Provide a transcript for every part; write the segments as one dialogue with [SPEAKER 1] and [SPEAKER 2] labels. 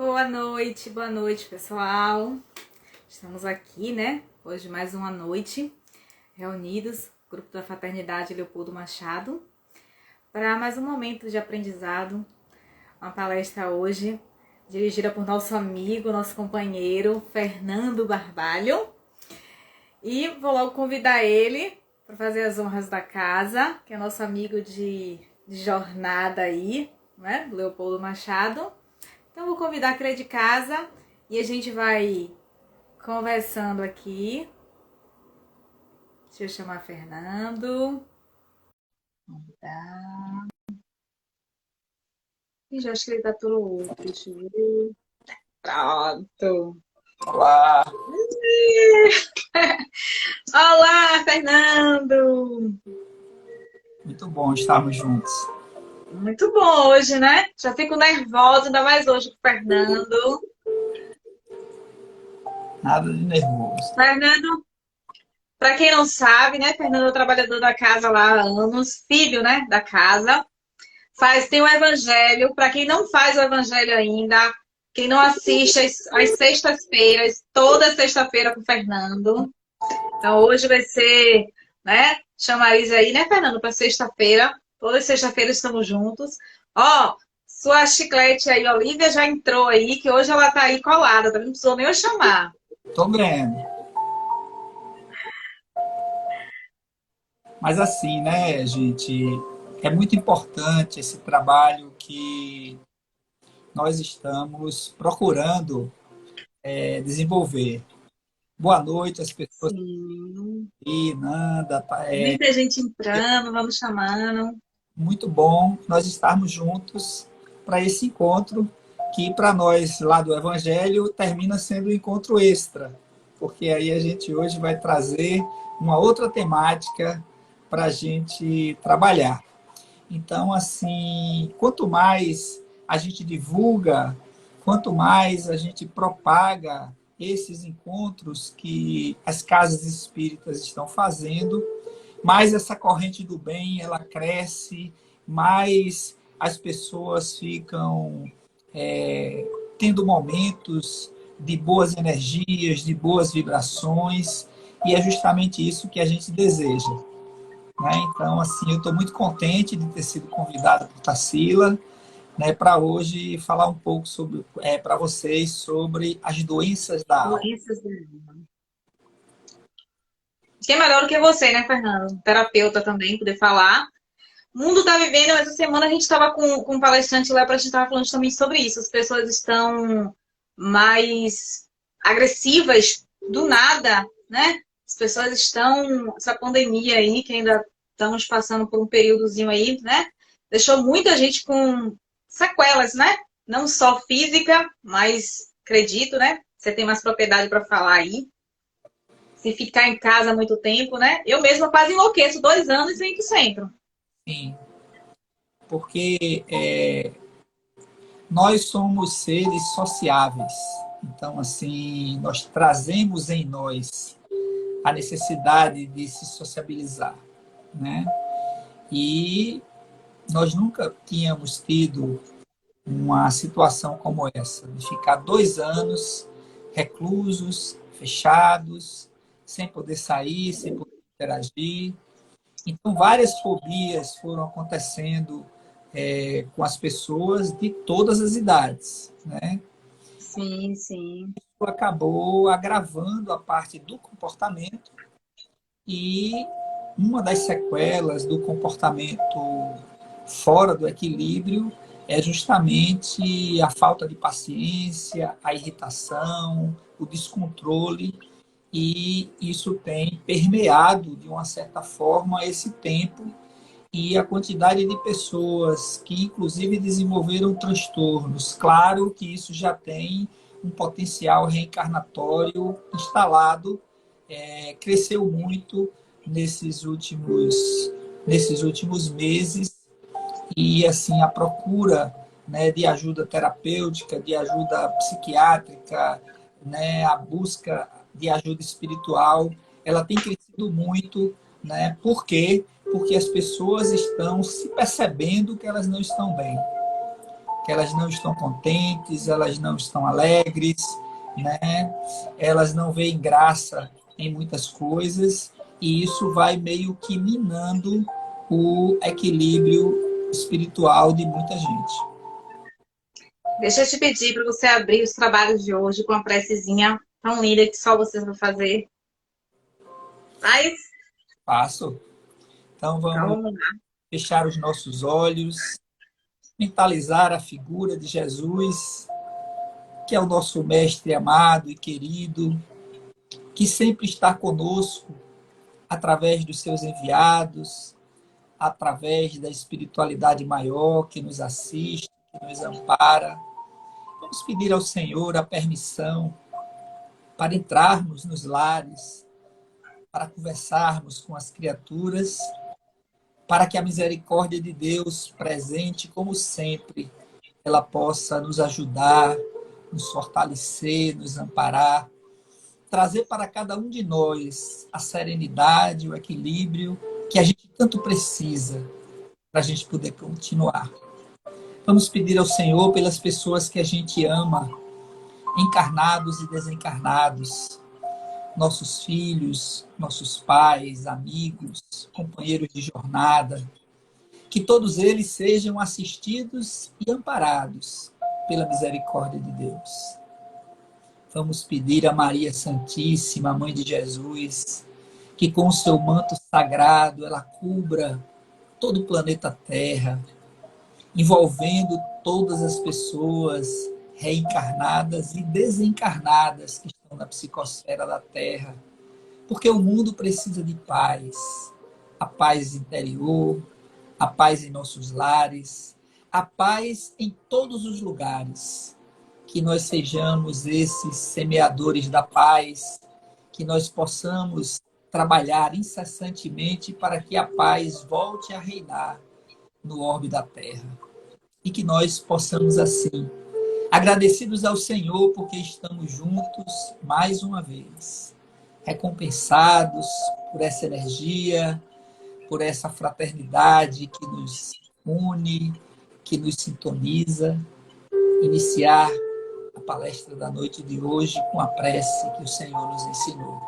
[SPEAKER 1] Boa noite, pessoal. Estamos aqui, né? Hoje mais uma noite, reunidos, grupo da Fraternidade Leopoldo Machado, para mais um momento de aprendizado. Uma palestra hoje, dirigida por nosso amigo, nosso companheiro, Fernando Barbalho. E vou logo convidar ele para fazer as honras da casa, que é nosso amigo de jornada aí, né? Leopoldo Machado. Então, vou convidar a Crê de casa e a gente vai conversando aqui. Deixa eu chamar Fernando. Tá. E já acho que ele tá pelo outro. Deixa eu ver. Pronto.
[SPEAKER 2] Olá!
[SPEAKER 1] Olá, Fernando!
[SPEAKER 2] Muito bom estarmos juntos.
[SPEAKER 1] Muito bom hoje, né? Já fico nervosa, ainda mais hoje com o Fernando.
[SPEAKER 2] Nada de nervoso.
[SPEAKER 1] Fernando, para quem não sabe, né? Fernando é o trabalhador da casa lá há anos, filho, né, da casa. Tem o evangelho, para quem não faz o evangelho ainda, quem não assiste às sextas-feiras, toda sexta-feira com o Fernando. Então hoje vai ser, né, chamariz aí, né, Fernando, para sexta-feira. Todas sexta-feiras estamos juntos. Ó, sua chiclete aí, Olivia, já entrou aí, que hoje ela tá aí colada, não precisou nem eu chamar.
[SPEAKER 2] Tô vendo. Mas assim, né, gente, é muito importante esse trabalho que nós estamos procurando desenvolver. Boa noite às pessoas
[SPEAKER 1] Sim.
[SPEAKER 2] aí, Nanda.
[SPEAKER 1] Muita gente entrando, vamos chamando.
[SPEAKER 2] Muito bom nós estarmos juntos para esse encontro que, para nós lá do Evangelho, termina sendo um encontro extra, porque aí a gente hoje vai trazer uma outra temática para a gente trabalhar. Então, assim, quanto mais a gente divulga, quanto mais a gente propaga esses encontros que as casas espíritas estão fazendo, mais essa corrente do bem ela cresce, mais as pessoas ficam tendo momentos de boas energias, de boas vibrações, e é justamente isso que a gente deseja. Né? Então, assim, eu estou muito contente de ter sido convidado por Tarsila, né, para hoje falar um pouco sobre, para vocês sobre as doenças da alma.
[SPEAKER 1] Doenças da alma. Quem é melhor do que você, né, Fernando? Terapeuta também, poder falar. O mundo está vivendo, essa semana a gente estava com um palestrante lá, a gente estava falando também sobre isso. As pessoas estão mais agressivas do nada, né? As pessoas estão, essa pandemia aí, que ainda estamos passando por um períodozinho aí, né? Deixou muita gente com sequelas, né? Não só física, mas acredito, né? Você tem mais propriedade para falar aí. Se ficar em casa muito tempo, né? Eu mesma quase enlouqueço, 2 anos sem ir pro centro.
[SPEAKER 2] Sim, porque nós somos seres sociáveis. Então, assim, nós trazemos em nós a necessidade de se sociabilizar, né? E nós nunca tínhamos tido uma situação como essa, de ficar 2 anos reclusos, fechados, sem poder sair, sem poder interagir. Então, várias fobias foram acontecendo com as pessoas de todas as idades, né?
[SPEAKER 1] Sim, sim.
[SPEAKER 2] Isso acabou agravando a parte do comportamento e uma das sequelas do comportamento fora do equilíbrio é justamente a falta de paciência, a irritação, o descontrole, e isso tem permeado, de uma certa forma, esse tempo e a quantidade de pessoas que, inclusive, desenvolveram transtornos. Claro que isso já tem um potencial reencarnatório instalado, cresceu muito nesses últimos meses, e assim a procura, né, de ajuda terapêutica, de ajuda psiquiátrica, né, a busca de ajuda espiritual, ela tem crescido muito, né? Por quê? Porque as pessoas estão se percebendo que elas não estão bem, que elas não estão contentes, elas não estão alegres, né? Elas não veem graça em muitas coisas, e isso vai meio que minando o equilíbrio espiritual de muita gente.
[SPEAKER 1] Deixa eu te pedir para você abrir os trabalhos de hoje com uma precezinha tão linda que só vocês vão fazer. Mas,
[SPEAKER 2] Passo. Então
[SPEAKER 1] então
[SPEAKER 2] vamos
[SPEAKER 1] vamos lá.
[SPEAKER 2] fechar os nossos olhos, mentalizar a figura de Jesus, que é o nosso mestre amado e querido, que sempre está conosco através dos seus enviados, através da espiritualidade maior que nos assiste, que nos ampara. Vamos pedir ao Senhor a permissão para entrarmos nos lares, para conversarmos com as criaturas, para que a misericórdia de Deus, presente como sempre, ela possa nos ajudar, nos fortalecer, nos amparar, trazer para cada um de nós a serenidade, o equilíbrio que a gente tanto precisa para a gente poder continuar. Vamos pedir ao Senhor pelas pessoas que a gente ama, encarnados e desencarnados, nossos filhos, nossos pais, amigos, companheiros de jornada, que todos eles sejam assistidos e amparados pela misericórdia de Deus. Vamos pedir a Maria Santíssima, Mãe de Jesus, que com o seu manto sagrado ela cubra todo o planeta Terra, envolvendo todas as pessoas reencarnadas e desencarnadas que estão na psicosfera da Terra, porque o mundo precisa de paz, a paz interior, a paz em nossos lares, a paz em todos os lugares. Que nós sejamos esses semeadores da paz, que nós possamos trabalhar incessantemente para que a paz volte a reinar no orbe da Terra. E que nós possamos, assim, agradecidos ao Senhor porque estamos juntos mais uma vez, recompensados por essa energia, por essa fraternidade que nos une, que nos sintoniza, iniciar a palestra da noite de hoje com a prece que o Senhor nos ensinou.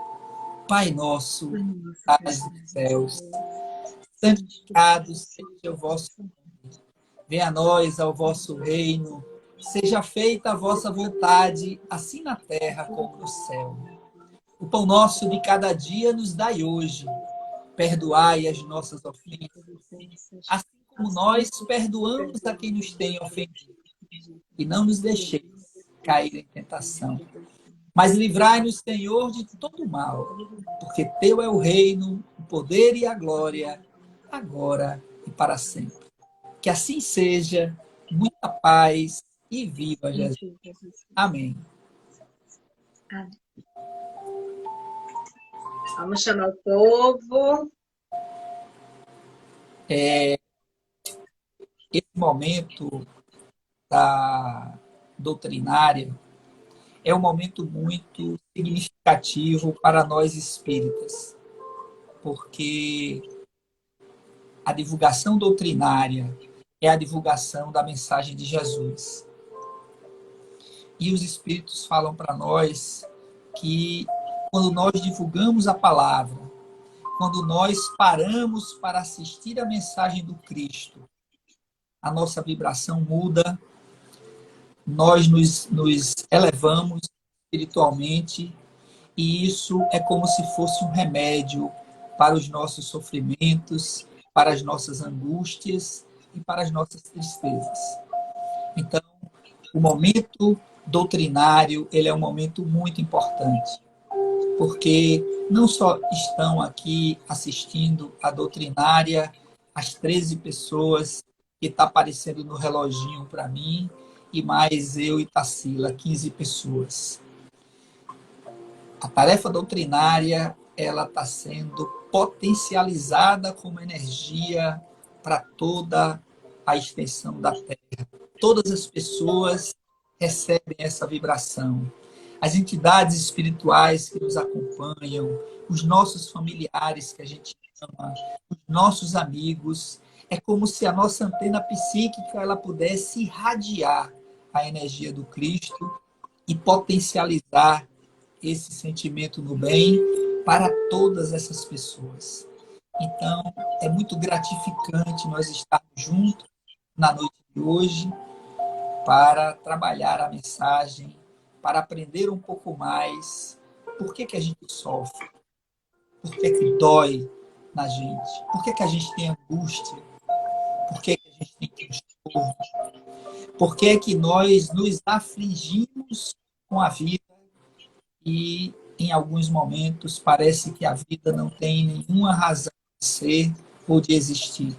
[SPEAKER 2] Pai nosso, que estás nos céus, santificado seja o vosso nome. Venha a nós ao vosso reino, seja feita a vossa vontade, assim na terra como no céu. O pão nosso de cada dia nos dai hoje. Perdoai as nossas ofensas, assim como nós perdoamos a quem nos tem ofendido. E não nos deixeis cair em tentação, mas livrai-nos, Senhor, de todo mal, porque teu é o reino, o poder e a glória, agora e para sempre. Que assim seja, muita paz e viva Jesus. Amém.
[SPEAKER 1] Vamos chamar o povo.
[SPEAKER 2] Esse momento da doutrinária é um momento muito significativo para nós espíritas, porque a divulgação doutrinária é a divulgação da mensagem de Jesus. E os espíritos falam para nós que quando nós divulgamos a palavra, quando nós paramos para assistir a mensagem do Cristo, a nossa vibração muda, nós nos elevamos espiritualmente, e isso é como se fosse um remédio para os nossos sofrimentos, para as nossas angústias e para as nossas tristezas. Então, o momento doutrinário, ele é um momento muito importante, porque não só estão aqui assistindo a doutrinária as 13 pessoas que está aparecendo no reloginho para mim, e mais eu e Tarsila, 15 pessoas. A tarefa doutrinária, ela está sendo potencializada como energia para toda a extensão da Terra. Todas as pessoas recebem essa vibração. As entidades espirituais que nos acompanham, os nossos familiares que a gente ama, os nossos amigos, É como se a nossa antena psíquica ela pudesse irradiar a energia do Cristo e potencializar esse sentimento no bem para todas essas pessoas. Então, é muito gratificante nós estarmos juntos na noite de hoje para trabalhar a mensagem, para aprender um pouco mais. Por que a gente sofre? Por que dói na gente? Por que a gente tem angústia? Por que a gente tem transtorno? Por que nós nos afligimos com a vida e, em alguns momentos, parece que a vida não tem nenhuma razão de ser ou de existir?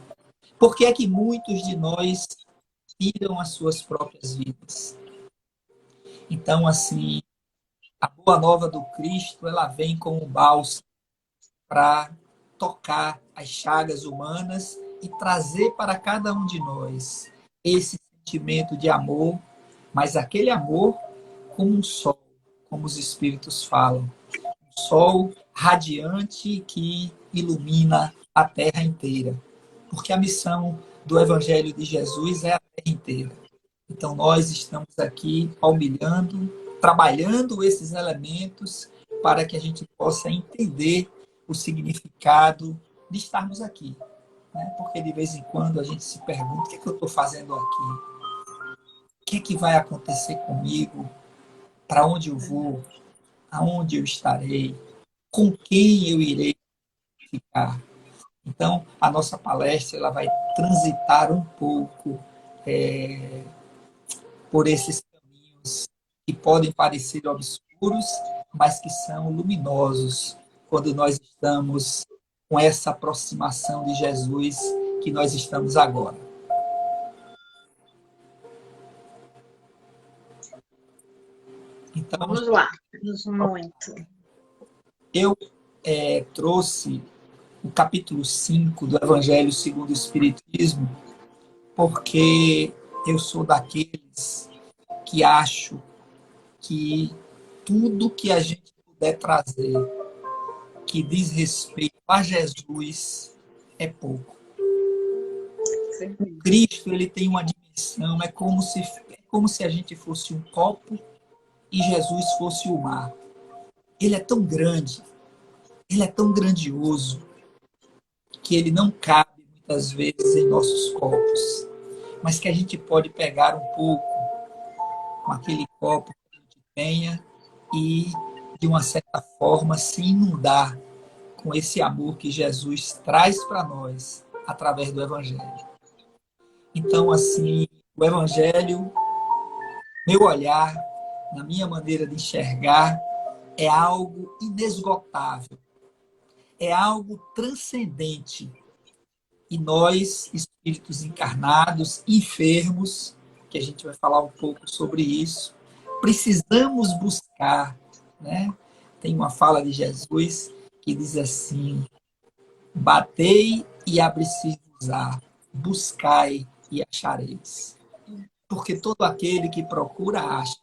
[SPEAKER 2] Por que muitos de nós tiram as suas próprias vidas? Então, assim, a boa nova do Cristo, ela vem como um bálsamo para tocar as chagas humanas e trazer para cada um de nós esse sentimento de amor, mas aquele amor como um sol, como os Espíritos falam, um sol radiante que ilumina a terra inteira, porque a missão do Evangelho de Jesus é a terra inteira. Então nós estamos aqui palmilhando, trabalhando esses elementos para que a gente possa entender o significado de estarmos aqui. Né? Porque de vez em quando a gente se pergunta: o que é que eu estou fazendo aqui? O que é que vai acontecer comigo? Para onde eu vou? Aonde eu estarei? Com quem eu irei ficar? Então, a nossa palestra ela vai transitar um pouco por esses caminhos que podem parecer obscuros, mas que são luminosos quando nós estamos com essa aproximação de Jesus que nós estamos agora. Então,
[SPEAKER 1] vamos lá, muito.
[SPEAKER 2] Eu trouxe o capítulo 5 do Evangelho segundo o Espiritismo, porque eu sou daqueles que acho que tudo que a gente puder trazer que diz respeito a Jesus é pouco. O Cristo ele tem uma dimensão, é como se a gente fosse um copo e Jesus fosse o mar. Ele é tão grande, ele é tão grandioso, que ele não cabe muitas vezes em nossos copos, mas que a gente pode pegar um pouco com aquele copo que a gente tenha e, de uma certa forma, se inundar com esse amor que Jesus traz para nós através do Evangelho. Então, assim, o Evangelho, meu olhar, na minha maneira de enxergar, é algo inesgotável, é algo transcendente. E nós, espíritos encarnados, enfermos, que a gente vai falar um pouco sobre isso, precisamos buscar, né? Tem uma fala de Jesus que diz assim: batei e abre-se-vos-á, buscai e achareis. Porque todo aquele que procura, acha,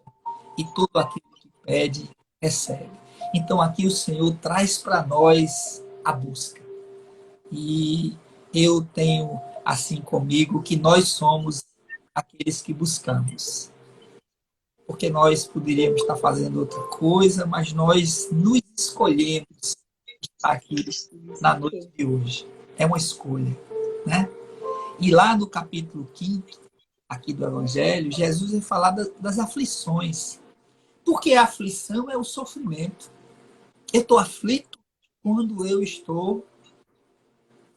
[SPEAKER 2] e todo aquele que pede, recebe. Então aqui o Senhor traz para nós a busca. E eu tenho assim comigo que nós somos aqueles que buscamos. Porque nós poderíamos estar fazendo outra coisa, mas nós nos escolhemos estar aqui na noite de hoje. É uma escolha, né? E lá no capítulo 5 aqui do Evangelho, Jesus vai falar das aflições. Porque a aflição é o sofrimento. Eu estou aflito quando eu estou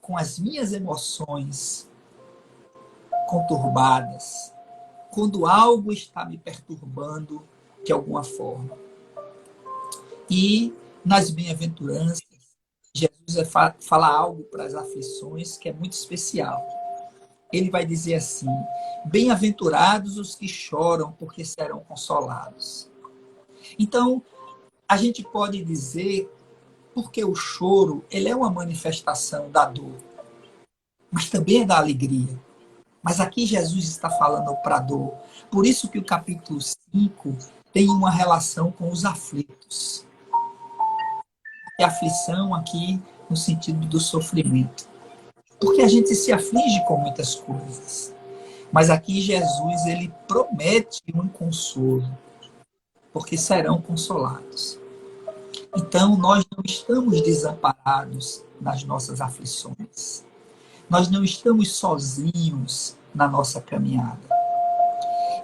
[SPEAKER 2] com as minhas emoções conturbadas, quando algo está me perturbando de alguma forma. E nas bem-aventuranças, Jesus vai falar algo para as aflições que é muito especial. Ele vai dizer assim: bem-aventurados os que choram, porque serão consolados. Então, a gente pode dizer, porque o choro ele é uma manifestação da dor, mas também é da alegria. Mas aqui Jesus está falando para a dor. Por isso que o capítulo 5 tem uma relação com os aflitos. E a aflição aqui no sentido do sofrimento. Porque a gente se aflige com muitas coisas. Mas aqui Jesus, ele promete um consolo, porque serão consolados. Então, nós não estamos desamparados nas nossas aflições. Nós não estamos sozinhos na nossa caminhada.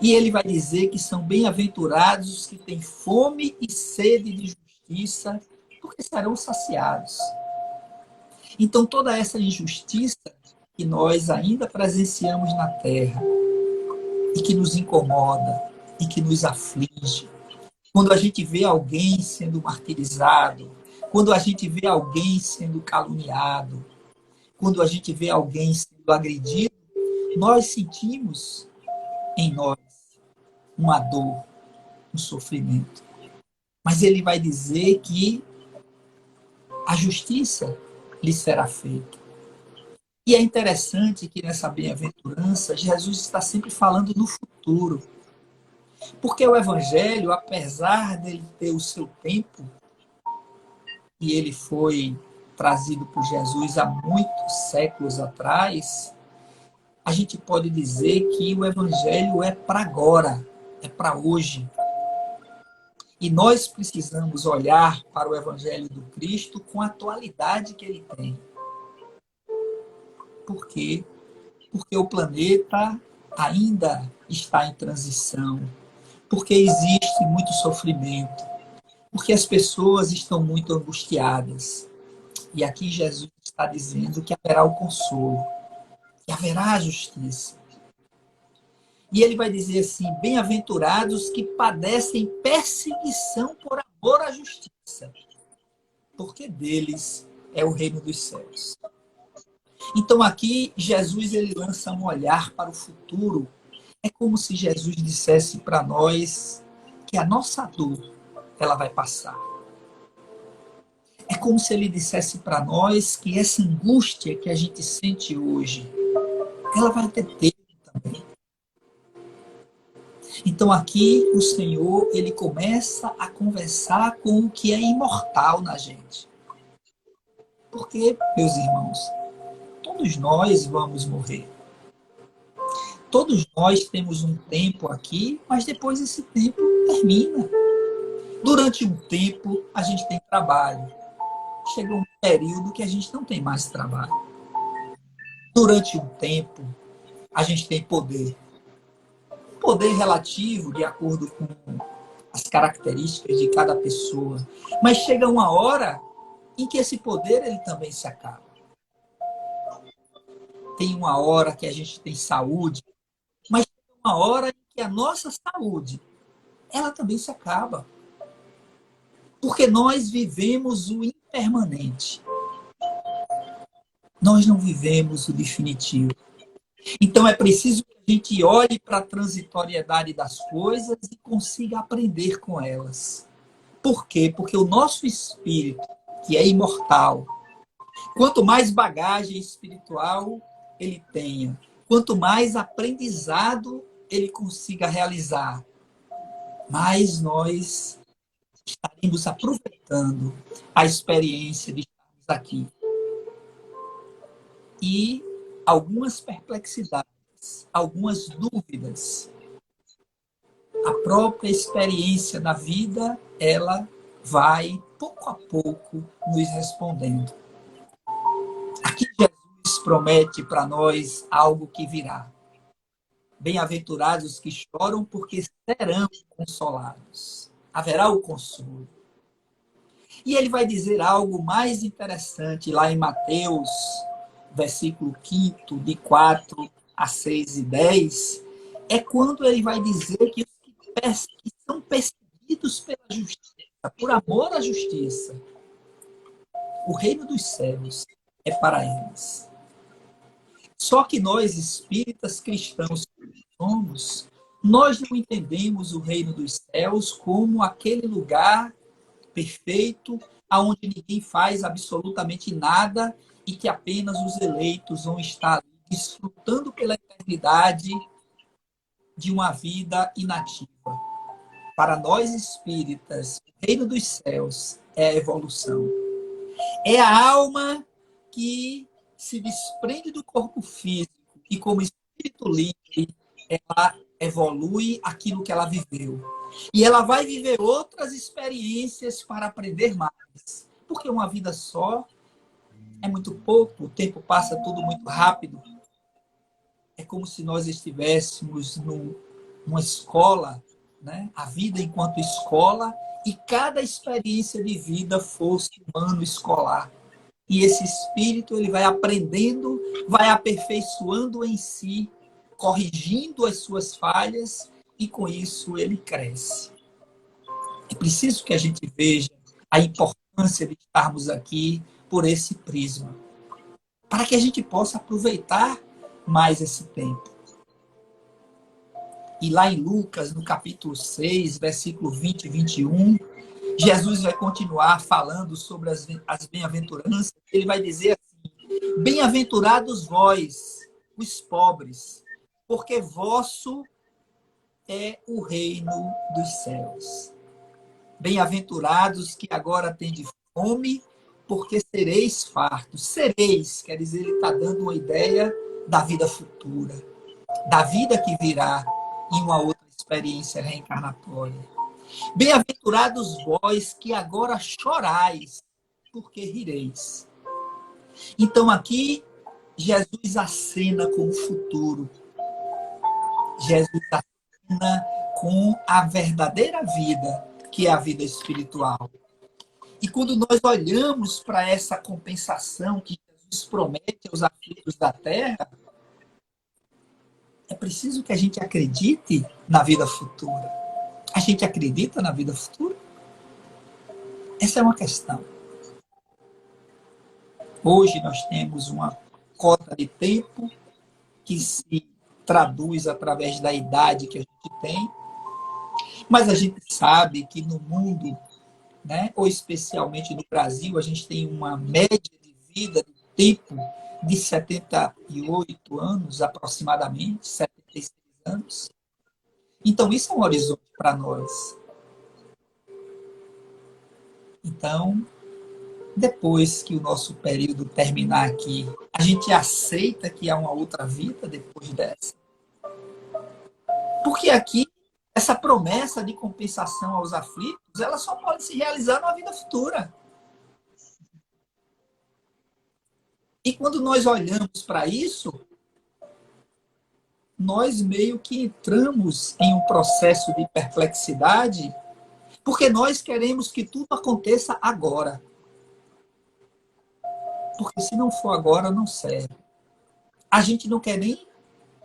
[SPEAKER 2] E ele vai dizer que são bem-aventurados os que têm fome e sede de justiça, porque serão saciados. Então, toda essa injustiça que nós ainda presenciamos na terra, e que nos incomoda, e que nos aflige, quando a gente vê alguém sendo martirizado, quando a gente vê alguém sendo caluniado, quando a gente vê alguém sendo agredido, nós sentimos em nós uma dor, um sofrimento. Mas ele vai dizer que a justiça lhe será feita. E é interessante que nessa bem-aventurança, Jesus está sempre falando no futuro. Porque o Evangelho, apesar dele ter o seu tempo, e ele foi trazido por Jesus há muitos séculos atrás, a gente pode dizer que o Evangelho é para agora, é para hoje. E nós precisamos olhar para o Evangelho do Cristo com a atualidade que ele tem. Por quê? Porque o planeta ainda está em transição, porque existe muito sofrimento, porque as pessoas estão muito angustiadas. E aqui Jesus está dizendo que haverá o consolo, que haverá a justiça. E ele vai dizer assim: bem-aventurados que padecem perseguição por amor à justiça, porque deles é o reino dos céus. Então aqui Jesus ele lança um olhar para o futuro. É como se Jesus dissesse para nós que a nossa dor ela vai passar. É como se ele dissesse para nós que essa angústia que a gente sente hoje, ela vai ter tempo também. Então aqui o Senhor, ele começa a conversar com o que é imortal na gente. Porque, meus irmãos, todos nós vamos morrer. Todos nós temos um tempo aqui, mas depois esse tempo termina. Durante um tempo, a gente tem trabalho. Chega um período que a gente não tem mais trabalho. Durante um tempo, a gente tem poder. Poder relativo, de acordo com as características de cada pessoa. Mas chega uma hora em que esse poder ele também se acaba. Tem uma hora que a gente tem saúde, mas tem uma hora em que a nossa saúde, ela também se acaba. Porque nós vivemos o impermanente. Nós não vivemos o definitivo. Então é preciso que a gente olhe para a transitoriedade das coisas e consiga aprender com elas. Por quê? Porque o nosso espírito, que é imortal, quanto mais bagagem espiritual ele tenha, quanto mais aprendizado ele consiga realizar, mais nós estaremos aproveitando a experiência de estarmos aqui. E algumas perplexidades, algumas dúvidas, a própria experiência da vida, ela vai, pouco a pouco, nos respondendo. Aqui Jesus promete para nós algo que virá. Bem-aventurados os que choram, porque serão consolados. Haverá o consolo. E ele vai dizer algo mais interessante lá em Mateus, versículo 5, de 4 a 6 e 10, é quando ele vai dizer que os que são perseguidos pela justiça, por amor à justiça, o reino dos céus é para eles. Só que nós, espíritas cristãos que somos, nós não entendemos o reino dos céus como aquele lugar perfeito, aonde ninguém faz absolutamente nada e que apenas os eleitos vão estar desfrutando pela eternidade de uma vida inativa. Para nós espíritas, o reino dos céus é a evolução. É a alma que se desprende do corpo físico e, como espírito livre, ela evolui aquilo que ela viveu. E ela vai viver outras experiências para aprender mais. Porque uma vida só é muito pouco, o tempo passa tudo muito rápido. É como se nós estivéssemos numa escola, né? A vida enquanto escola, e cada experiência de vida fosse um ano escolar. E esse espírito ele vai aprendendo, vai aperfeiçoando em si, corrigindo as suas falhas, e com isso ele cresce. É preciso que a gente veja a importância de estarmos aqui por esse prisma, para que a gente possa aproveitar mais esse tempo. E lá em Lucas, no capítulo 6, versículo 20 e 21, Jesus vai continuar falando sobre as bem-aventuranças. Ele vai dizer assim: bem-aventurados vós, os pobres, porque vosso é o reino dos céus. Bem-aventurados que agora tendes fome, porque sereis fartos. Sereis, quer dizer, ele está dando uma ideia da vida futura, da vida que virá em uma outra experiência reencarnatória. Bem-aventurados vós que agora chorais, porque rireis. Então aqui Jesus acena com o futuro. Jesus acena com a verdadeira vida, que é a vida espiritual. E quando nós olhamos para essa compensação que Jesus promete aos aflitos da terra, é preciso que a gente acredite na vida futura. A gente acredita na vida futura? Essa é uma questão. Hoje nós temos uma cota de tempo que se traduz através da idade que a gente tem, mas a gente sabe que no mundo, né, ou especialmente no Brasil, a gente tem uma média de vida, de tempo, de 78 anos aproximadamente, 76 anos. Então, isso é um horizonte para nós. Então, depois que o nosso período terminar aqui, a gente aceita que há uma outra vida depois dessa? Porque aqui, essa promessa de compensação aos aflitos, ela só pode se realizar numa vida futura. E quando nós olhamos para isso, nós meio que entramos em um processo de perplexidade, porque nós queremos que tudo aconteça agora. Porque se não for agora, não serve. A gente não quer nem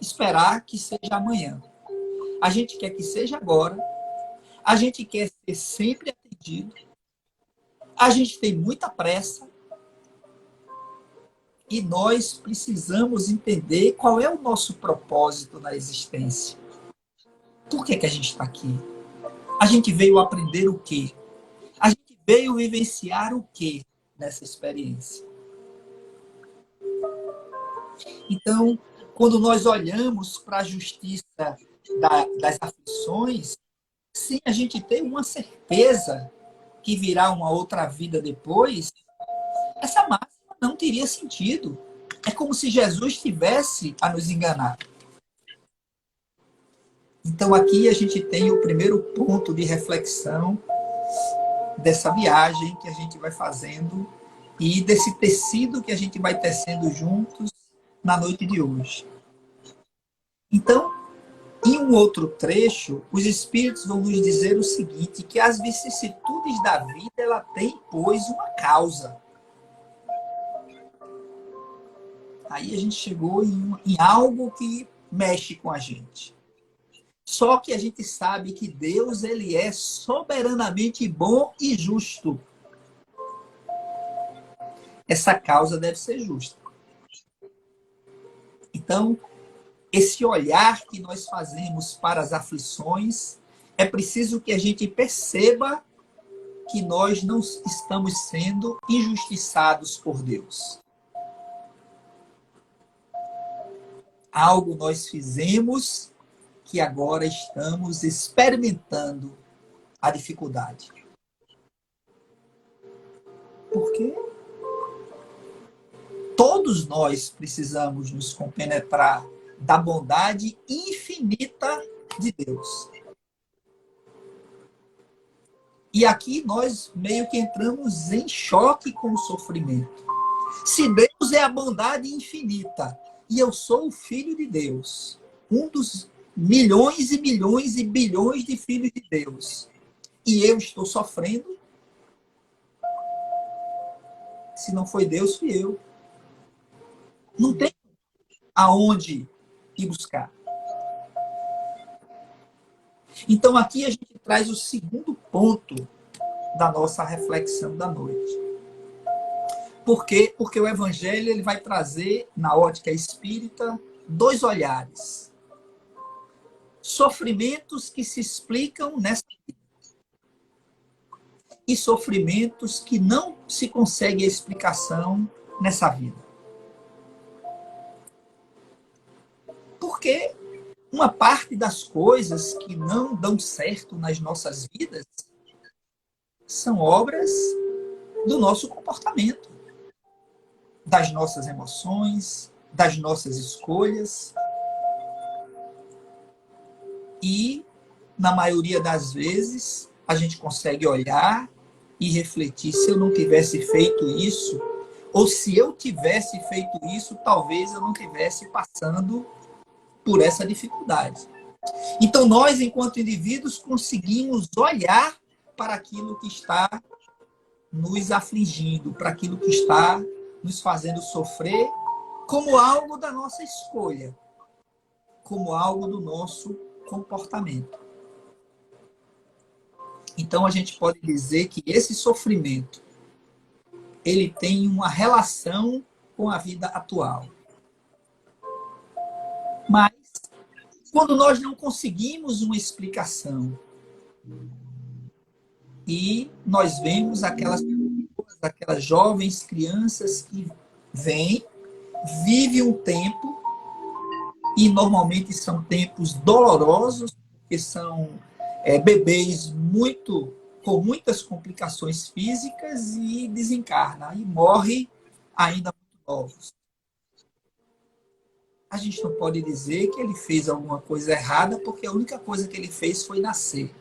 [SPEAKER 2] esperar que seja amanhã. A gente quer que seja agora. A gente quer ser sempre atendido. A gente tem muita pressa. E nós precisamos entender qual é o nosso propósito na existência. Por que a gente está aqui? A gente veio aprender o quê? A gente veio vivenciar o quê nessa experiência? Então, quando nós olhamos para a justiça das aflições, sim, a gente tem uma certeza que virá uma outra vida depois, essa máxima não teria sentido. É como se Jesus estivesse a nos enganar. Então, aqui a gente tem o primeiro ponto de reflexão dessa viagem que a gente vai fazendo e desse tecido que a gente vai tecendo juntos na noite de hoje. Então, em um outro trecho, os espíritos vão nos dizer o seguinte, que as vicissitudes da vida, ela tem, pois, uma causa. Aí a gente chegou em algo que mexe com a gente. Só que a gente sabe que Deus, ele é soberanamente bom e justo. Essa causa deve ser justa. Então, esse olhar que nós fazemos para as aflições, é preciso que a gente perceba que nós não estamos sendo injustiçados por Deus. Algo nós fizemos que agora estamos experimentando a dificuldade. Por quê? todos nós precisamos nos compenetrar da bondade infinita de Deus. E aqui nós meio que entramos em choque com o sofrimento. Se Deus é a bondade infinita e eu sou o filho de Deus, um dos milhões e milhões e bilhões de filhos de Deus, e eu estou sofrendo, se não foi Deus, fui eu. Não tem aonde ir buscar. Então aqui a gente traz o segundo ponto da nossa reflexão da noite. Por quê? Porque o Evangelho ele vai trazer, na ótica espírita, dois olhares. Sofrimentos que se explicam nessa vida. E sofrimentos que não se consegue a explicação nessa vida. Porque uma parte das coisas que não dão certo nas nossas vidas são obras do nosso comportamento, das nossas emoções, das nossas escolhas. E, na maioria das vezes, a gente consegue olhar e refletir: se eu não tivesse feito isso, ou se eu tivesse feito isso, talvez eu não estivesse passando por essa dificuldade. Então, nós, enquanto indivíduos, conseguimos olhar para aquilo que está nos afligindo, para aquilo que está nos fazendo sofrer, como algo da nossa escolha, como algo do nosso comportamento. Então, a gente pode dizer que esse sofrimento, ele tem uma relação com a vida atual. Mas, quando nós não conseguimos uma explicação e nós vemos aquelas jovens crianças que vêm, vivem um tempo, e normalmente são tempos dolorosos, porque são bebês com muitas complicações físicas e desencarna, e morre ainda muito novos. A gente não pode dizer que ele fez alguma coisa errada, porque a única coisa que ele fez foi nascer.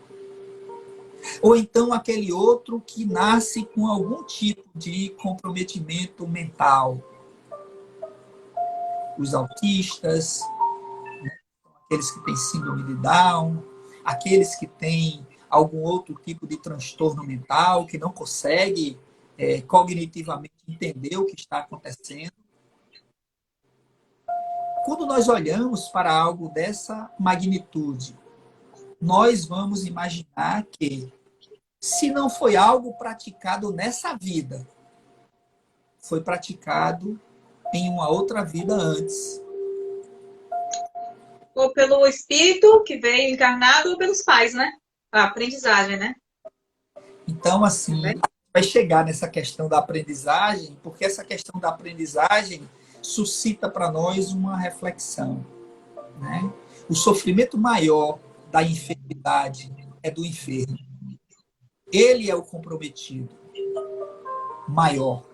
[SPEAKER 2] Ou então aquele outro que nasce com algum tipo de comprometimento mental. Os autistas, né? Aqueles que têm síndrome de Down, aqueles que têm algum outro tipo de transtorno mental, que não consegue cognitivamente entender o que está acontecendo. Quando nós olhamos para algo dessa magnitude, nós vamos imaginar que, se não foi algo praticado nessa vida, foi praticado em uma outra vida antes.
[SPEAKER 1] Ou pelo espírito que veio encarnado, ou pelos pais, né? A aprendizagem, né?
[SPEAKER 2] Então, assim, vai chegar nessa questão da aprendizagem, porque essa questão da aprendizagem suscita para nós uma reflexão, né? O sofrimento maior da enfermidade é do enfermo. Ele é o comprometido maior.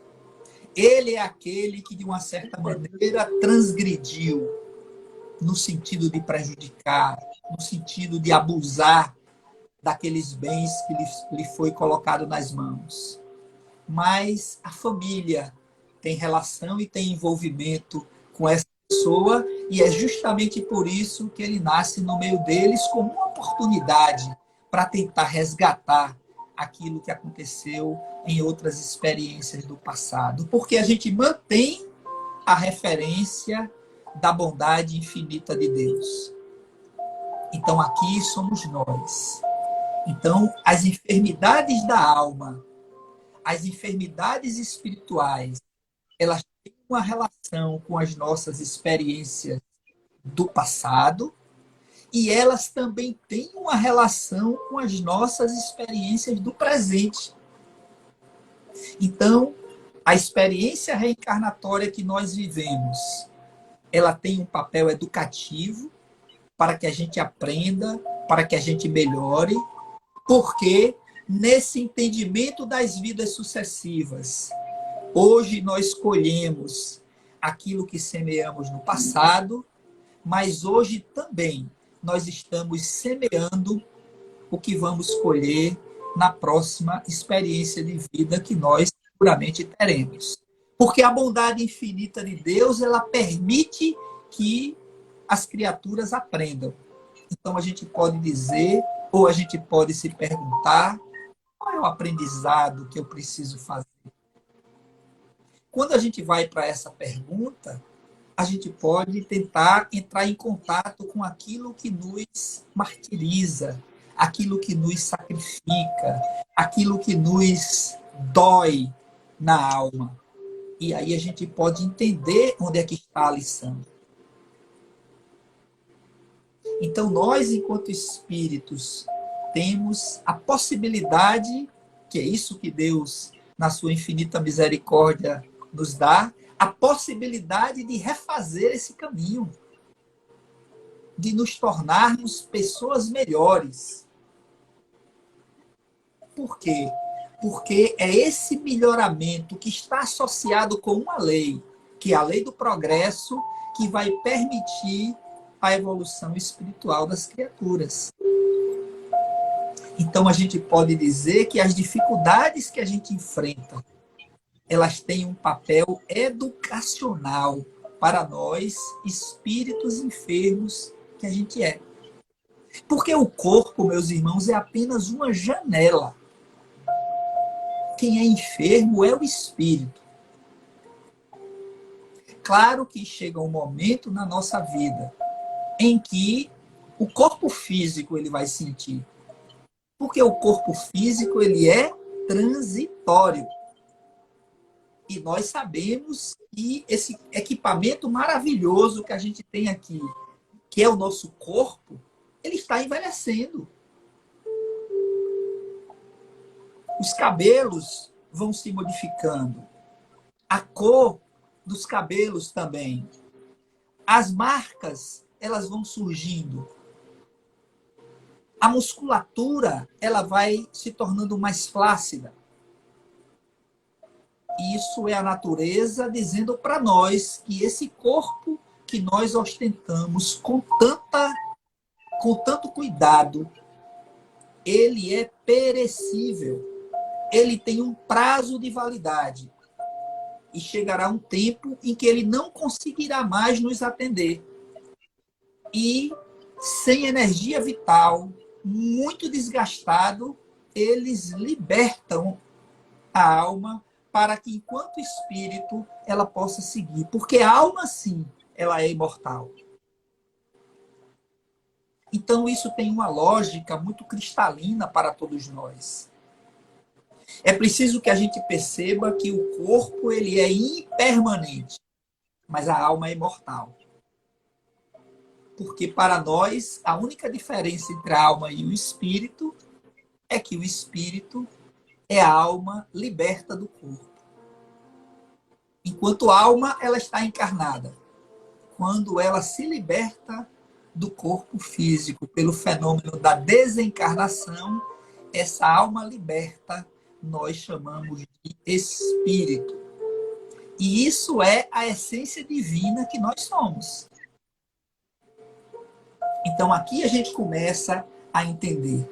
[SPEAKER 2] Ele é aquele que, de uma certa maneira, transgrediu no sentido de prejudicar, no sentido de abusar daqueles bens que lhe foi colocado nas mãos. Mas a família tem relação e tem envolvimento com essa pessoa, e é justamente por isso que ele nasce no meio deles como uma oportunidade para tentar resgatar aquilo que aconteceu em outras experiências do passado. Porque a gente mantém a referência da bondade infinita de Deus. Então aqui somos nós. Então as enfermidades da alma, as enfermidades espirituais, elas têm uma relação com as nossas experiências do passado, e elas também têm uma relação com as nossas experiências do presente. Então, a experiência reencarnatória que nós vivemos, ela tem um papel educativo para que a gente aprenda, para que a gente melhore, porque nesse entendimento das vidas sucessivas, hoje nós colhemos aquilo que semeamos no passado, mas hoje também nós estamos semeando o que vamos colher na próxima experiência de vida que nós seguramente teremos. Porque a bondade infinita de Deus, ela permite que as criaturas aprendam. Então a gente pode dizer, ou a gente pode se perguntar, qual é o aprendizado que eu preciso fazer? Quando a gente vai para essa pergunta, a gente pode tentar entrar em contato com aquilo que nos martiriza, aquilo que nos sacrifica, aquilo que nos dói na alma. E aí a gente pode entender onde é que está a lição. Então nós, enquanto espíritos, temos a possibilidade, que é isso que Deus, na sua infinita misericórdia, nos dá, a possibilidade de refazer esse caminho, de nos tornarmos pessoas melhores. Por quê? Porque é esse melhoramento que está associado com uma lei, que é a lei do progresso, que vai permitir a evolução espiritual das criaturas. Então a gente pode dizer que as dificuldades que a gente enfrenta, elas têm um papel educacional para nós, espíritos enfermos que a gente é. Porque o corpo, meus irmãos, é apenas uma janela. Quem é enfermo é o espírito. Claro que chega um momento na nossa vida em que o corpo físico ele vai sentir. Porque o corpo físico ele é transitório. E nós sabemos que esse equipamento maravilhoso que a gente tem aqui, que é o nosso corpo, ele está envelhecendo. Os cabelos vão se modificando. A cor dos cabelos também. As marcas, elas vão surgindo. A musculatura, ela vai se tornando mais flácida. Isso é a natureza dizendo para nós que esse corpo que nós ostentamos com tanto cuidado, ele é perecível. Ele tem um prazo de validade. E chegará um tempo em que ele não conseguirá mais nos atender. E, sem energia vital, muito desgastado, eles libertam a alma para que, enquanto espírito, ela possa seguir. Porque a alma, sim, ela é imortal. Então, isso tem uma lógica muito cristalina para todos nós. É preciso que a gente perceba que o corpo ele é impermanente, mas a alma é imortal. Porque para nós, a única diferença entre a alma e o espírito é que o espírito é a alma liberta do corpo. Enquanto a alma, ela está encarnada. Quando ela se liberta do corpo físico pelo fenômeno da desencarnação, essa alma liberta nós chamamos de espírito. E isso é a essência divina que nós somos. Então aqui a gente começa a entender.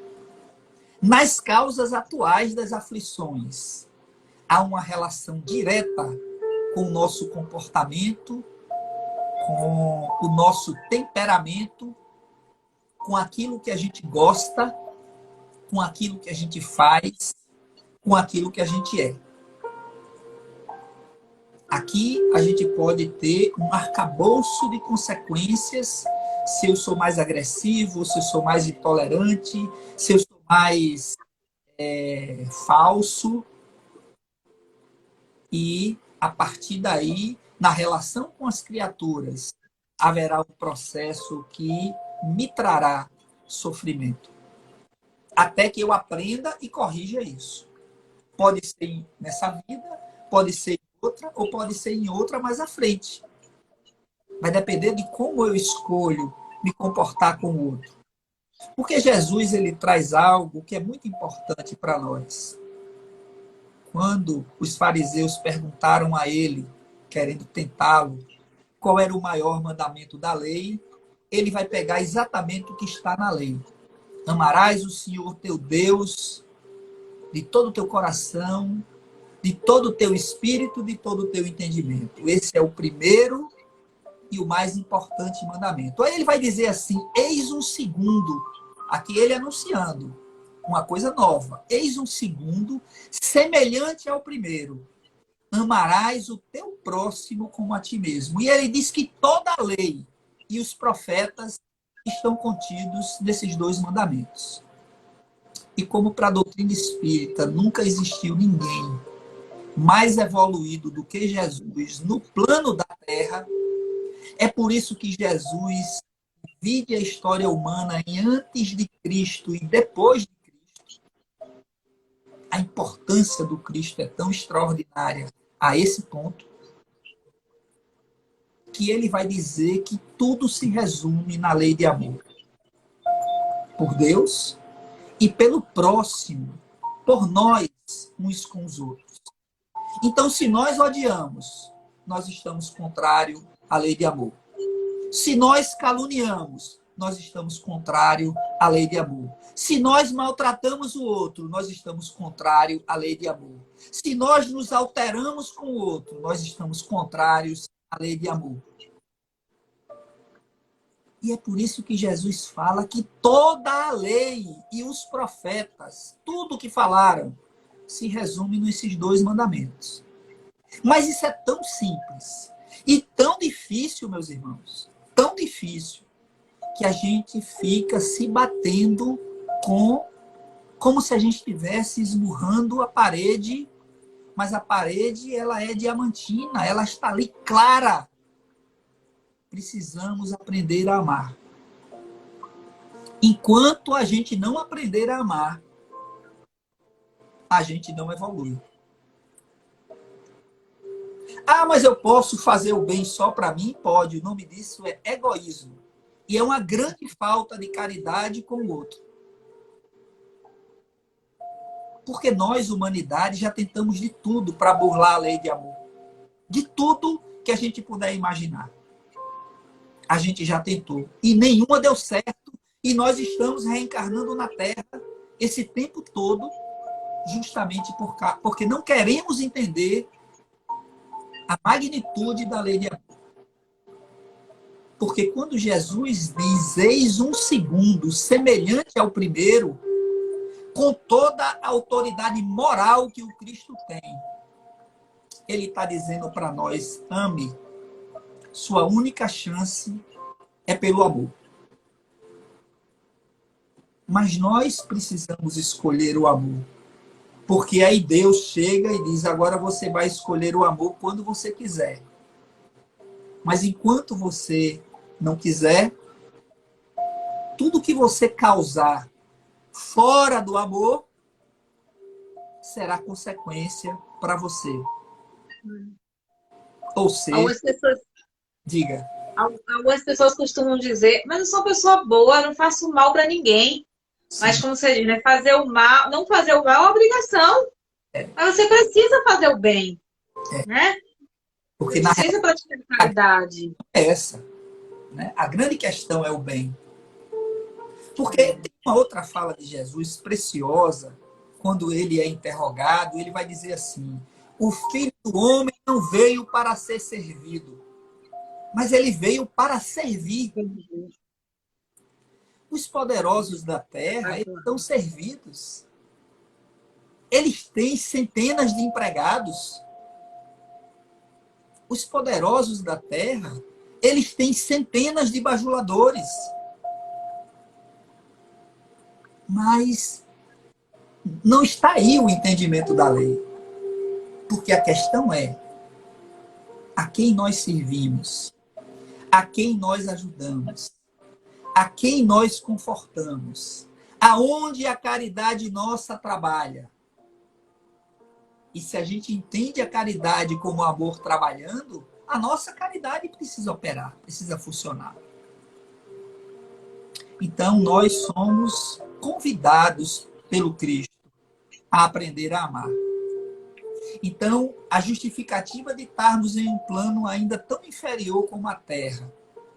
[SPEAKER 2] Nas causas atuais das aflições, há uma relação direta com o nosso comportamento, com o nosso temperamento, com aquilo que a gente gosta, com aquilo que a gente faz, com aquilo que a gente é. Aqui a gente pode ter um arcabouço de consequências se eu sou mais agressivo, se eu sou mais intolerante, se eu sou mais falso. E, a partir daí, na relação com as criaturas, haverá um processo que me trará sofrimento. Até que eu aprenda e corrija isso. Pode ser nessa vida, pode ser em outra, ou pode ser em outra mais à frente. Vai depender de como eu escolho me comportar com o outro. Porque Jesus ele traz algo que é muito importante para nós. Quando os fariseus perguntaram a ele querendo tentá-lo, qual era o maior mandamento da lei, ele vai pegar exatamente o que está na lei. Amarás o Senhor teu Deus de todo o teu coração, de todo o teu espírito, de todo o teu entendimento. Esse é o primeiro e o mais importante mandamento. Aí ele vai dizer assim, eis um segundo, aqui ele anunciando uma coisa nova, eis um segundo, semelhante ao primeiro, amarás o teu próximo como a ti mesmo. E ele diz que toda a lei e os profetas estão contidos nesses dois mandamentos. E como para a doutrina espírita nunca existiu ninguém mais evoluído do que Jesus no plano da Terra, é por isso que Jesus divide a história humana em antes de Cristo e depois de Cristo. A importância do Cristo é tão extraordinária a esse ponto que ele vai dizer que tudo se resume na lei de amor. Por Deus e pelo próximo, por nós uns com os outros. Então, se nós odiamos, nós estamos contrário à lei de amor. Se nós caluniamos, nós estamos contrário à lei de amor. Se nós maltratamos o outro, nós estamos contrário à lei de amor. Se nós nos alteramos com o outro, nós estamos contrários à lei de amor. E é por isso que Jesus fala que toda a lei e os profetas, tudo que falaram, se resume nesses dois mandamentos. Mas isso é tão simples e tão difícil, meus irmãos, tão difícil, que a gente fica se batendo como se a gente estivesse esmurrando a parede, mas a parede ela é diamantina, ela está ali clara. Precisamos aprender a amar. Enquanto a gente não aprender a amar, a gente não evolui. Ah, mas eu posso fazer o bem só para mim? Pode. O nome disso é egoísmo. E é uma grande falta de caridade com o outro. Porque nós, humanidade, já tentamos de tudo para burlar a lei de amor. De tudo que a gente puder imaginar. A gente já tentou. E nenhuma deu certo. E nós estamos reencarnando na Terra esse tempo todo, justamente porque não queremos entender a magnitude da lei de amor. Porque quando Jesus diz, eis um segundo semelhante ao primeiro, com toda a autoridade moral que o Cristo tem, ele está dizendo para nós, ame. Sua única chance é pelo amor. Mas nós precisamos escolher o amor. Porque aí Deus chega e diz, agora você vai escolher o amor quando você quiser. Mas enquanto você não quiser, tudo que você causar fora do amor será consequência para você. Ou seja, diga.
[SPEAKER 3] Algumas pessoas costumam dizer, mas eu sou uma pessoa boa, não faço mal para ninguém. Sim. Mas como você diz, né? Fazer o mal, não fazer o mal é uma obrigação. Mas você precisa fazer o bem. Né?
[SPEAKER 2] Porque
[SPEAKER 3] você precisa praticar caridade.
[SPEAKER 2] É essa. Né? A grande questão é o bem. Porque tem uma outra fala de Jesus preciosa, quando ele é interrogado, ele vai dizer assim, o Filho do Homem não veio para ser servido, mas ele veio para servir. Os poderosos da terra, eles estão servidos. Eles têm centenas de empregados. Os poderosos da terra, eles têm centenas de bajuladores. Mas não está aí o entendimento da lei. Porque a questão é, a quem nós servimos? A quem nós ajudamos? A quem nós confortamos? Aonde a caridade nossa trabalha? E se a gente entende a caridade como amor trabalhando, a nossa caridade precisa operar, precisa funcionar. Então, nós somos convidados pelo Cristo a aprender a amar. Então, a justificativa de estarmos em um plano ainda tão inferior como a Terra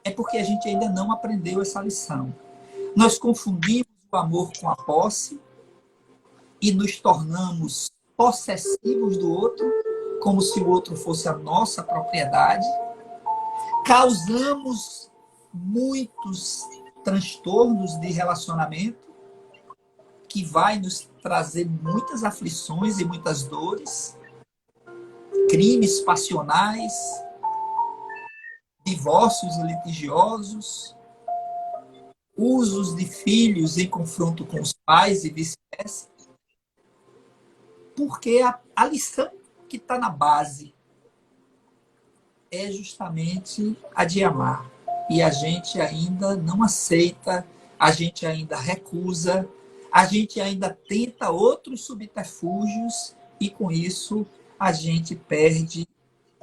[SPEAKER 2] é porque a gente ainda não aprendeu essa lição. Nós confundimos o amor com a posse e nos tornamos possessivos do outro, como se o outro fosse a nossa propriedade. Causamos muitos transtornos de relacionamento que vai nos trazer muitas aflições e muitas dores, crimes passionais, divórcios litigiosos, usos de filhos em confronto com os pais e vice-versa. Porque a lição que está na base é justamente a de amar. E a gente ainda não aceita, a gente ainda recusa, a gente ainda tenta outros subterfúgios e com isso a gente perde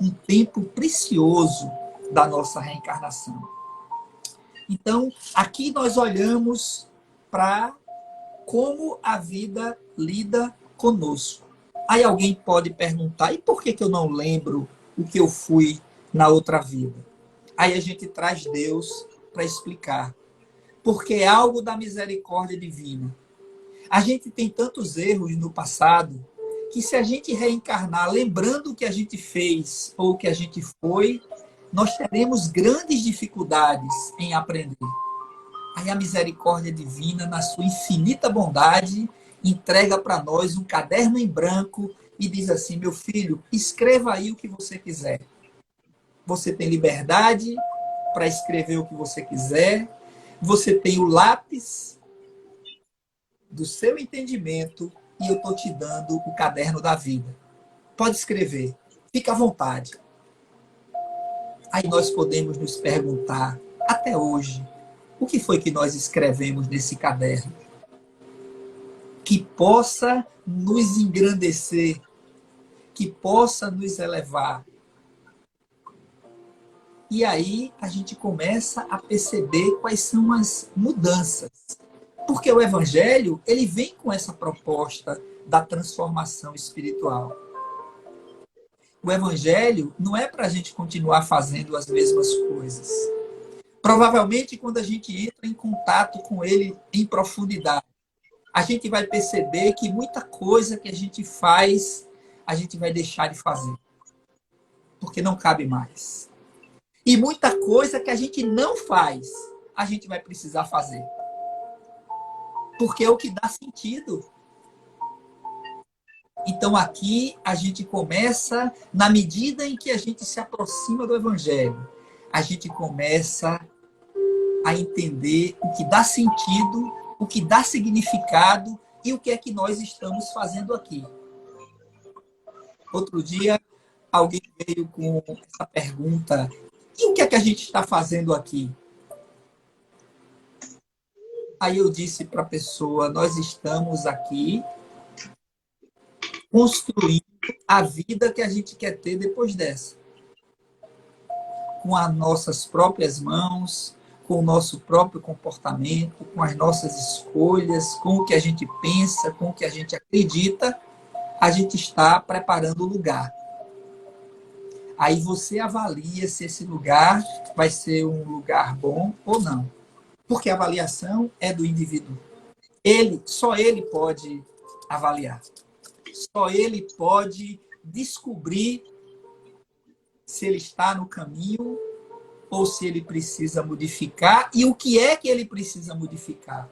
[SPEAKER 2] um tempo precioso da nossa reencarnação. Então, aqui nós olhamos para como a vida lida conosco. Aí alguém pode perguntar, e por que eu não lembro o que eu fui na outra vida? Aí a gente traz Deus para explicar. Porque é algo da misericórdia divina. A gente tem tantos erros no passado que se a gente reencarnar lembrando o que a gente fez ou o que a gente foi, nós teremos grandes dificuldades em aprender. Aí a misericórdia divina, na sua infinita bondade, entrega para nós um caderno em branco e diz assim: meu filho, escreva aí o que você quiser. Você tem liberdade para escrever o que você quiser. Você tem o lápis do seu entendimento e eu estou te dando o caderno da vida. Pode escrever. Fica à vontade. Aí nós podemos nos perguntar, até hoje, o que foi que nós escrevemos nesse caderno? Que possa nos engrandecer, que possa nos elevar. E aí a gente começa a perceber quais são as mudanças. Porque o Evangelho, ele vem com essa proposta da transformação espiritual. O Evangelho não é para a gente continuar fazendo as mesmas coisas. Provavelmente, quando a gente entra em contato com ele em profundidade, a gente vai perceber que muita coisa que a gente faz, a gente vai deixar de fazer. Porque não cabe mais. E muita coisa que a gente não faz, a gente vai precisar fazer. Porque é o que dá sentido. Então aqui a gente começa, na medida em que a gente se aproxima do Evangelho, a gente começa a entender o que dá sentido, o que dá significado e o que é que nós estamos fazendo aqui. Outro dia, alguém veio com essa pergunta: e o que é que a gente está fazendo aqui? Aí eu disse para a pessoa: nós estamos aqui construindo a vida que a gente quer ter depois dessa. Com as nossas próprias mãos, com o nosso próprio comportamento, com as nossas escolhas, com o que a gente pensa, com o que a gente acredita, a gente está preparando o lugar. Aí você avalia se esse lugar vai ser um lugar bom ou não. Porque a avaliação é do indivíduo. Só ele pode avaliar. Só ele pode descobrir se ele está no caminho ou se ele precisa modificar e o que é que ele precisa modificar.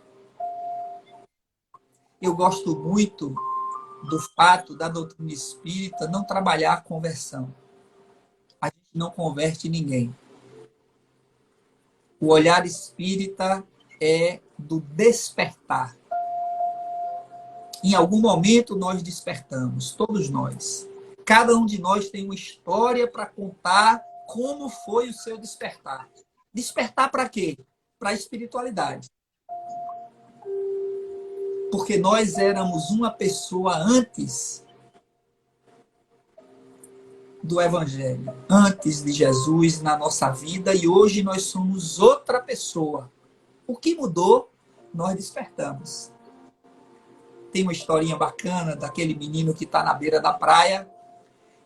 [SPEAKER 2] Eu gosto muito do fato da doutrina espírita não trabalhar a conversão. A gente não converte ninguém. O olhar espírita é do despertar. Em algum momento nós despertamos, todos nós. Cada um de nós tem uma história para contar como foi o seu despertar. Despertar para quê? Para a espiritualidade. Porque nós éramos uma pessoa antes do Evangelho, antes de Jesus na nossa vida, e hoje nós somos outra pessoa. O que mudou? Nós despertamos. Tem uma historinha bacana daquele menino que está na beira da praia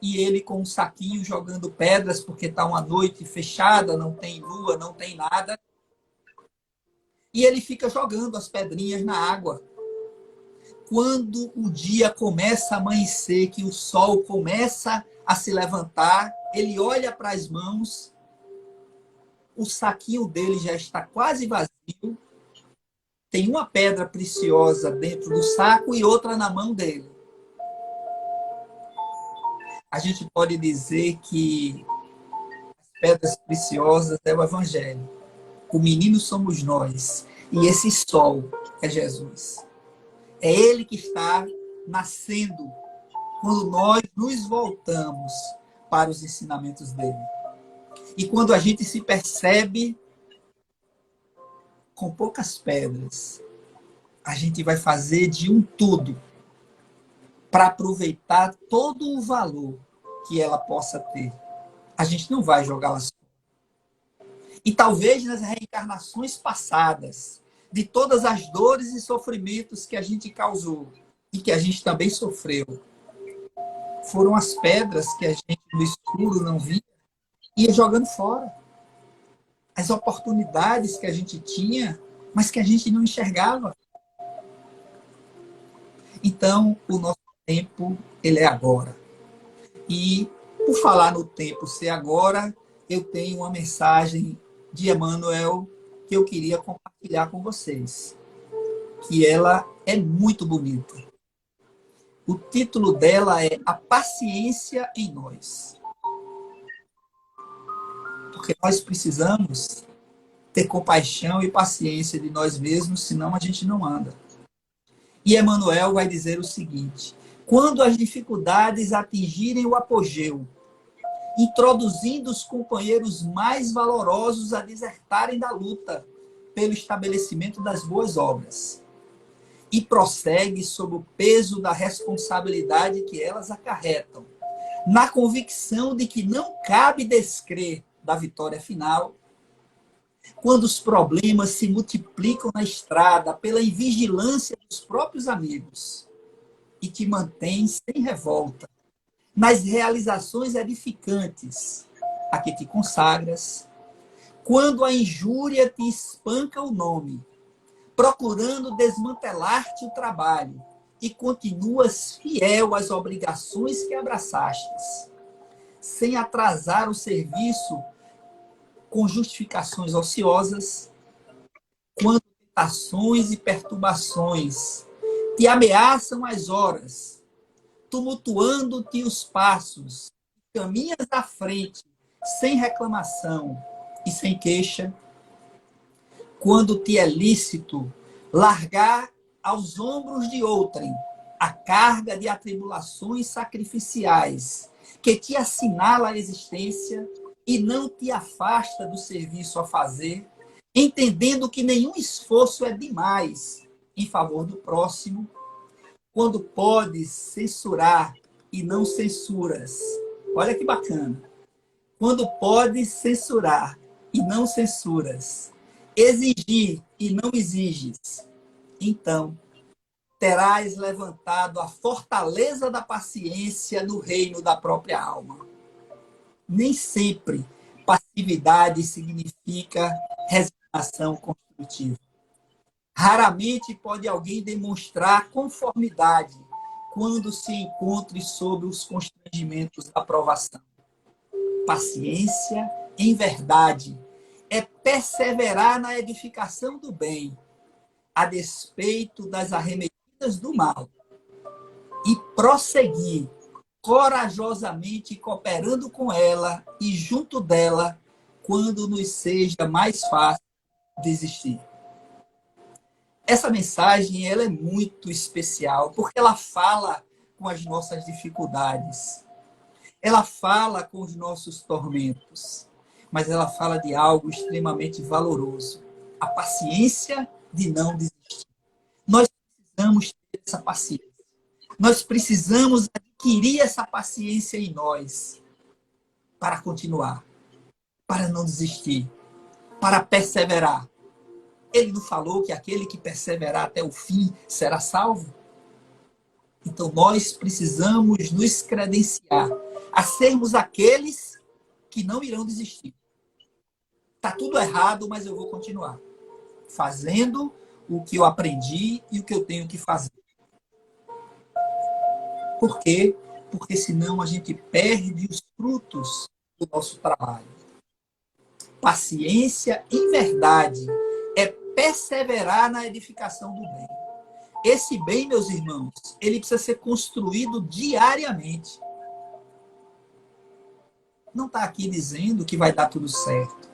[SPEAKER 2] e ele com um saquinho jogando pedras, porque está uma noite fechada, não tem lua, não tem nada. E ele fica jogando as pedrinhas na água. Quando o dia começa a amanhecer, que o sol começa a se levantar, ele olha para as mãos, o saquinho dele já está quase vazio, tem uma pedra preciosa dentro do saco e outra na mão dele. A gente pode dizer que as pedras preciosas é o Evangelho. O menino somos nós. E esse sol é Jesus. É ele que está nascendo quando nós nos voltamos para os ensinamentos dele. E quando a gente se percebe com poucas pedras, a gente vai fazer de um tudo para aproveitar todo o valor que ela possa ter. A gente não vai jogá-la só. E talvez nas reencarnações passadas, de todas as dores e sofrimentos que a gente causou e que a gente também sofreu, foram as pedras que a gente no escuro não via e ia jogando fora. As oportunidades que a gente tinha, mas que a gente não enxergava. Então, o nosso tempo, ele é agora. E, por falar no tempo ser agora, eu tenho uma mensagem de Emmanuel que eu queria compartilhar com vocês. Que ela é muito bonita. O título dela é A Paciência em Nós. Porque nós precisamos ter compaixão e paciência de nós mesmos, senão a gente não anda. E Emmanuel vai dizer o seguinte: quando as dificuldades atingirem o apogeu, introduzindo os companheiros mais valorosos a desertarem da luta pelo estabelecimento das boas obras, e prossegue sob o peso da responsabilidade que elas acarretam, na convicção de que não cabe descrer da vitória final, quando os problemas se multiplicam na estrada pela invigilância dos próprios amigos e te mantém sem revolta nas realizações edificantes a que te consagras, quando a injúria te espanca o nome, procurando desmantelar-te o trabalho e continuas fiel às obrigações que abraçastes, sem atrasar o serviço com justificações ociosas, quando tentações e perturbações te ameaçam as horas, tumultuando-te os passos, caminhas à frente, sem reclamação e sem queixa, quando te é lícito largar aos ombros de outrem a carga de atribulações sacrificiais que te assinala a existência e não te afasta do serviço a fazer, entendendo que nenhum esforço é demais em favor do próximo, quando podes censurar e não censuras. Olha que bacana. Quando podes censurar e não censuras, exigir e não exiges, então terás levantado a fortaleza da paciência no reino da própria alma. Nem sempre passividade significa resignação construtiva. Raramente pode alguém demonstrar conformidade quando se encontre sob os constrangimentos da provação. Paciência, em verdade, é perseverar na edificação do bem, a despeito das arremetidas do mal, e prosseguir corajosamente cooperando com ela e junto dela, quando nos seja mais fácil desistir. Essa mensagem ela é muito especial, porque ela fala com as nossas dificuldades, ela fala com os nossos tormentos, mas ela fala de algo extremamente valoroso, a paciência de não desistir. Nós precisamos ter essa paciência. Nós precisamos adquirir essa paciência em nós para continuar, para não desistir, para perseverar. Ele não falou que aquele que perseverar até o fim será salvo? Então, nós precisamos nos credenciar a sermos aqueles que não irão desistir. Está tudo errado, mas eu vou continuar fazendo o que eu aprendi e o que eu tenho que fazer. Por quê? Porque senão a gente perde os frutos do nosso trabalho. Paciência, em verdade, é perseverar na edificação do bem. Esse bem, meus irmãos, ele precisa ser construído diariamente. Não está aqui dizendo que vai dar tudo certo.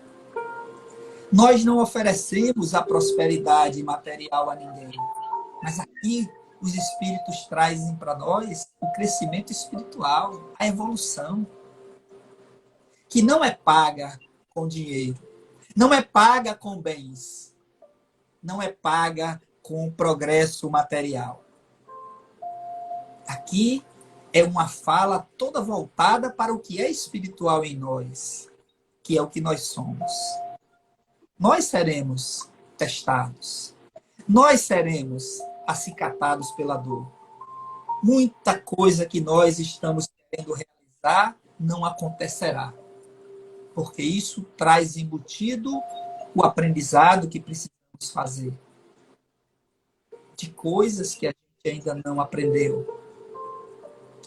[SPEAKER 2] Nós não oferecemos a prosperidade material a ninguém. Mas aqui os Espíritos trazem para nós o crescimento espiritual, a evolução, que não é paga com dinheiro, não é paga com bens, não é paga com progresso material. Aqui é uma fala toda voltada para o que é espiritual em nós, que é o que nós somos. Nós seremos testados. Nós seremos acicatados pela dor. Muita coisa que nós estamos querendo realizar não acontecerá. Porque isso traz embutido o aprendizado que precisamos fazer. De coisas que a gente ainda não aprendeu.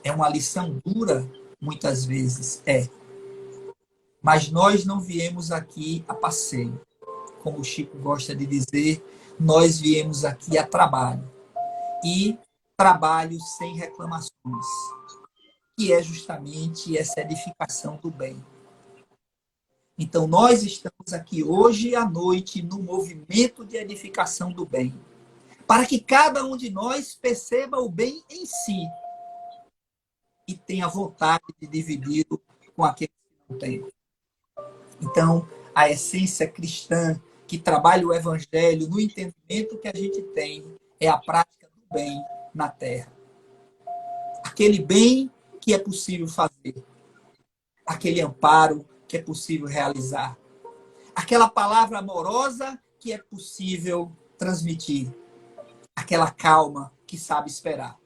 [SPEAKER 2] É uma lição dura, muitas vezes, Mas nós não viemos aqui a passeio. Como o Chico gosta de dizer, nós viemos aqui a trabalho. E trabalho sem reclamações. Que é justamente essa edificação do bem. Então, nós estamos aqui hoje à noite no movimento de edificação do bem. Para que cada um de nós perceba o bem em si. E tenha vontade de dividir com aqueles que não têm. Então, a essência cristã que trabalha o Evangelho no entendimento que a gente tem é a prática do bem na terra. Aquele bem que é possível fazer. Aquele amparo que é possível realizar. Aquela palavra amorosa que é possível transmitir. Aquela calma que sabe esperar.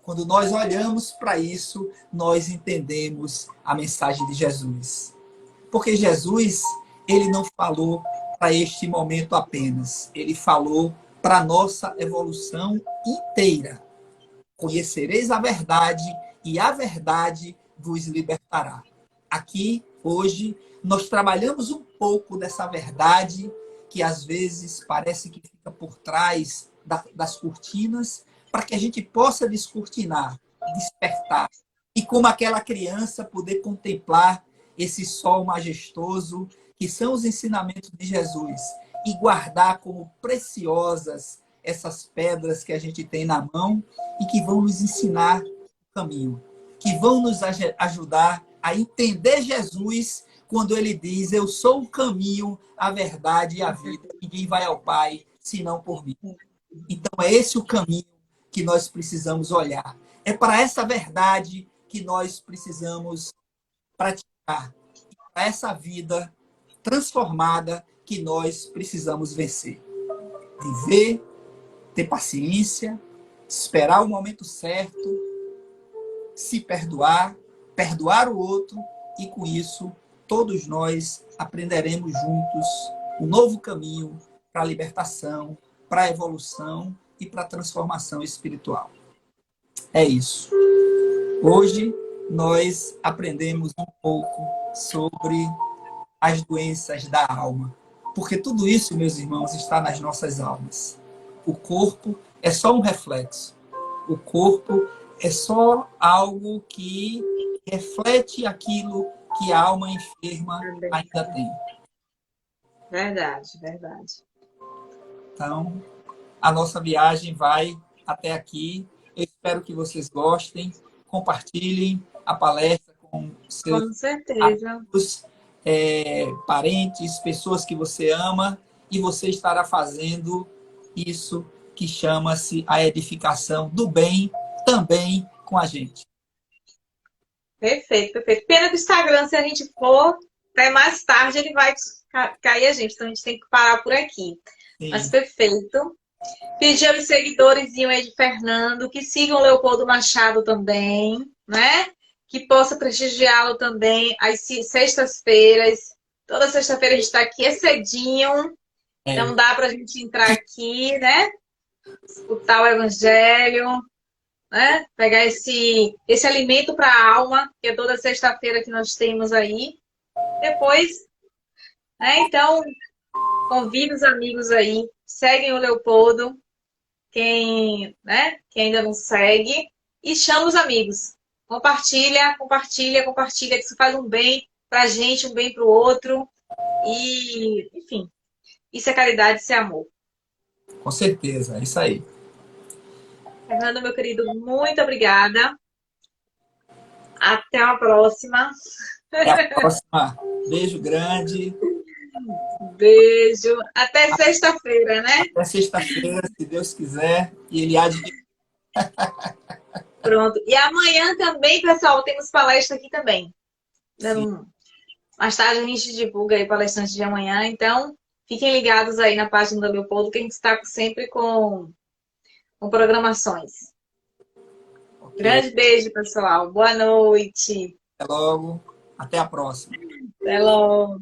[SPEAKER 2] Quando nós olhamos para isso, nós entendemos a mensagem de Jesus. Porque Jesus, ele não falou para este momento apenas. Ele falou para a nossa evolução inteira. Conhecereis a verdade e a verdade vos libertará. Aqui, hoje, nós trabalhamos um pouco dessa verdade que às vezes parece que fica por trás das cortinas, para que a gente possa descortinar, despertar. E como aquela criança poder contemplar esse sol majestoso, que são os ensinamentos de Jesus, e guardar como preciosas essas pedras que a gente tem na mão e que vão nos ensinar o caminho, que vão nos ajudar a entender Jesus quando ele diz: eu sou o caminho, a verdade e a vida. Ninguém vai ao Pai senão por mim. Então é esse o caminho que nós precisamos olhar. É para essa verdade que nós precisamos praticar. Para essa vida transformada que nós precisamos vencer. Viver, ter paciência, esperar o momento certo, se perdoar, perdoar o outro e com isso todos nós aprenderemos juntos um novo caminho para a libertação, para a evolução e para a transformação espiritual. É isso. Hoje nós aprendemos um pouco sobre as doenças da alma. Porque tudo isso, meus irmãos, está nas nossas almas. O corpo é só um reflexo. O corpo é só algo que reflete aquilo que a alma enferma ainda tem.
[SPEAKER 3] Verdade, verdade.
[SPEAKER 2] Então, a nossa viagem vai até aqui. Eu espero que vocês gostem. Compartilhem a palestra com seus
[SPEAKER 3] Com certeza.
[SPEAKER 2] amigos, parentes, pessoas que você ama, e você estará fazendo isso que chama-se a edificação do bem também com a gente.
[SPEAKER 3] Perfeito, perfeito. Pena do Instagram, se a gente for, até mais tarde ele vai cair a gente, então a gente tem que parar por aqui.
[SPEAKER 2] Sim.
[SPEAKER 3] Mas perfeito. Pedir aos seguidores aí de Fernando que sigam o Leopoldo Machado também, né? Que possa prestigiá-lo também às sextas-feiras. Toda sexta-feira a gente está aqui, é cedinho.
[SPEAKER 2] É,
[SPEAKER 3] Não dá para a gente entrar aqui, né? Escutar o Evangelho, né? Pegar esse alimento para a alma, que é toda sexta-feira que nós temos aí. Depois, né? Então, convide os amigos aí, seguem o Leopoldo, quem ainda não segue, e chama os amigos. Compartilha, compartilha, compartilha, que isso faz um bem pra gente, um bem pro outro. E, enfim, isso é caridade, isso é amor.
[SPEAKER 2] com certeza, é isso aí.
[SPEAKER 3] Fernando, meu querido, muito obrigada. Até a próxima.
[SPEAKER 2] Até a próxima. Beijo grande.
[SPEAKER 3] Beijo. Até sexta-feira, né?
[SPEAKER 2] Até sexta-feira, se Deus quiser. E ele há de.
[SPEAKER 3] Pronto. E amanhã também, pessoal, temos palestra aqui também.
[SPEAKER 2] Sim,
[SPEAKER 3] Mais tarde a gente divulga aí palestrantes de amanhã, então fiquem ligados aí na página do Leopoldo, que a gente está sempre com programações.
[SPEAKER 2] ok.
[SPEAKER 3] Grande beijo, pessoal. Boa noite.
[SPEAKER 2] Até logo. Até a próxima.
[SPEAKER 3] Até logo.